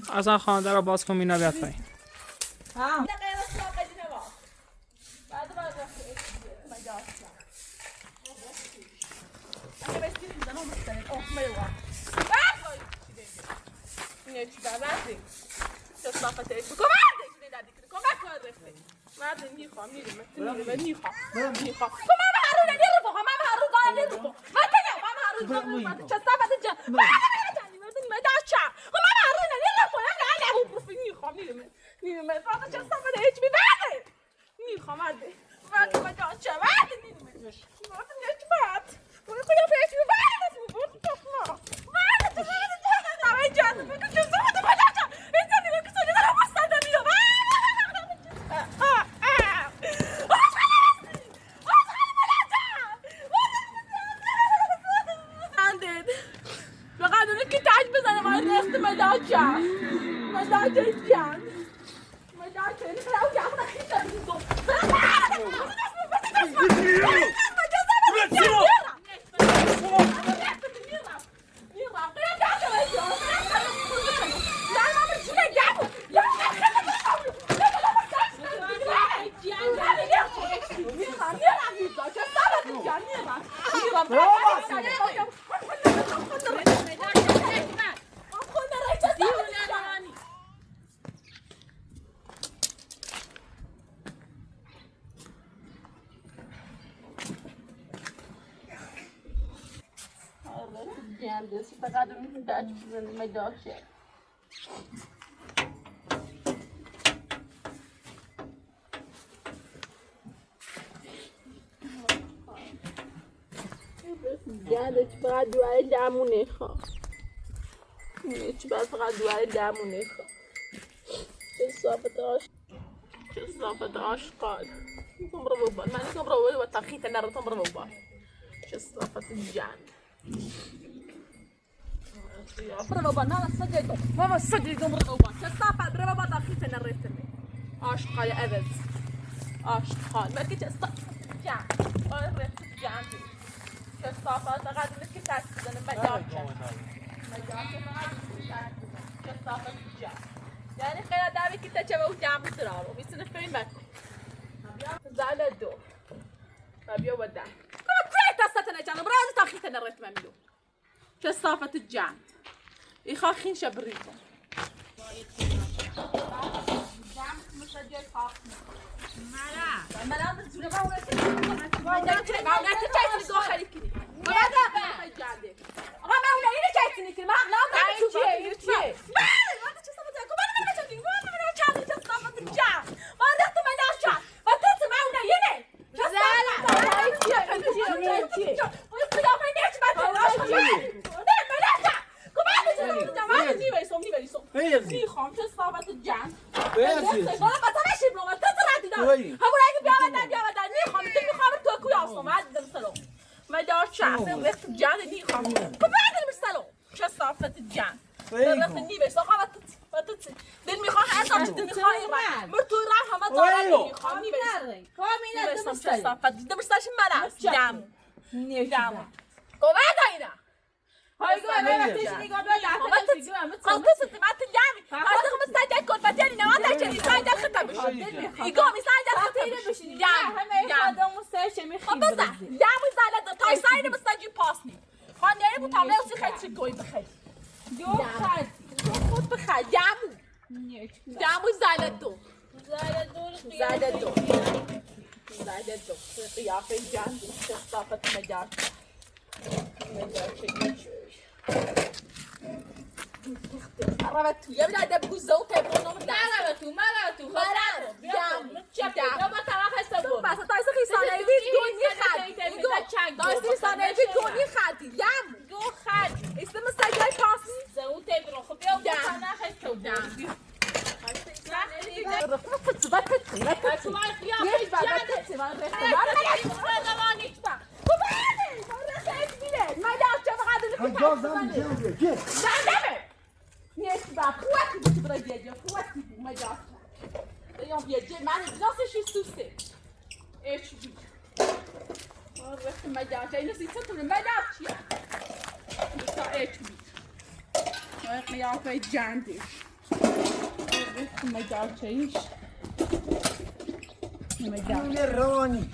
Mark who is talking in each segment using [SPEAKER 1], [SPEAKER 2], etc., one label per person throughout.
[SPEAKER 1] اصلا خانده رو باز کن مینا بیاد پایین.
[SPEAKER 2] گندش فقط دواره دمونه خواه چی باید فقط دواره دمونه خواه چه صافت آشقال تمر بوبان من تمر بوبان وتخيت انا تمر بوبان چه صافت جان تمر بوبان انا صدقت ماما صدقت تمر بوبان چه صافت تمر بوبان تخيت انا ريتني آشقال ابد آشقال ما كنت جان ريت جان كصافة فقط مثل تاكسي أنا مجاكة كصافة الجام يعني خير دامي كنت أشوفه جام تراره بيصير فين ماكو زعل الدو أبي أودع كم كويت أصلا جام براد تأخذ أنا ريت مملو كصافة الجام يخاخين شبريته جام مسجل خاخنا ملا بزوجة ما ولا تجي ما تجي داخل كذي ما تجي ما ولا إيه جايتني كذي ما لا تجي ما تجي صفت أكو ما تجي ما تجي تصفت الجام ما رحت ما ناشا ما تسمع ولا يني لا ويصير في نيش ما تلاش میخوام چه صافت جان بالا قطعش بلوم تطلع دار همون اگه بیاوردن میخوام تو کوی آسم عزیزم سلام ما دار شعب وقت جان میخوام کو بعد المسلو چه صافت جان رفت نیبه صافت دل میخوام اصلا دل میخوام مرتو راه هم داره میخوام نیبه کامینا چه صافت دمستش مرا جام جام کو بعد اینا هاي قول ما تجيني قبل لا خلصت ما تجامي هذا خمس ساعات كنت بتاني نواتك اللي ساعات الختم يقوم ساعات الختم جام هذا مستشفى مخيم بس جام زالت تاي سايد بس تجي باسني خان يعني بتعمل سي خيت شكوي بخير جو خالتي خد جمو زد دو قیافه جان صافت مجار قربت تو یه بلاده بگوزه و تبونو مرا تو جام با طرف حسابون بس تایسه خیسانه بید دونی خد تایسه خیسانه بید دونی خدی جام دو خد اسم سجای پاس زو تبرو خب بیا و طرف حسابون رفت فتبات تخيلك فتبات ليش بعد فتبات ما دارش بغادر
[SPEAKER 3] الجوز هم جنبه جيت
[SPEAKER 2] نسبة قوتي بتبرد يجي قوتي ما دارش اليوم بيجي معنى نفس الشيء سوسي ايش بي رحت ما دارش اي نسيت تطلع ما دارش يا بس ايش بي قيافة جاندي ما دارش ايش ما دارش
[SPEAKER 3] الرواني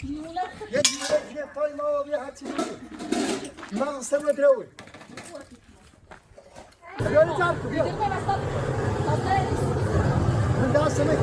[SPEAKER 3] يجي طاي ما هو بيها ما استوى دروي اليوم تعرفوا يلا من ده السمك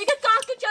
[SPEAKER 2] میگه کار که چه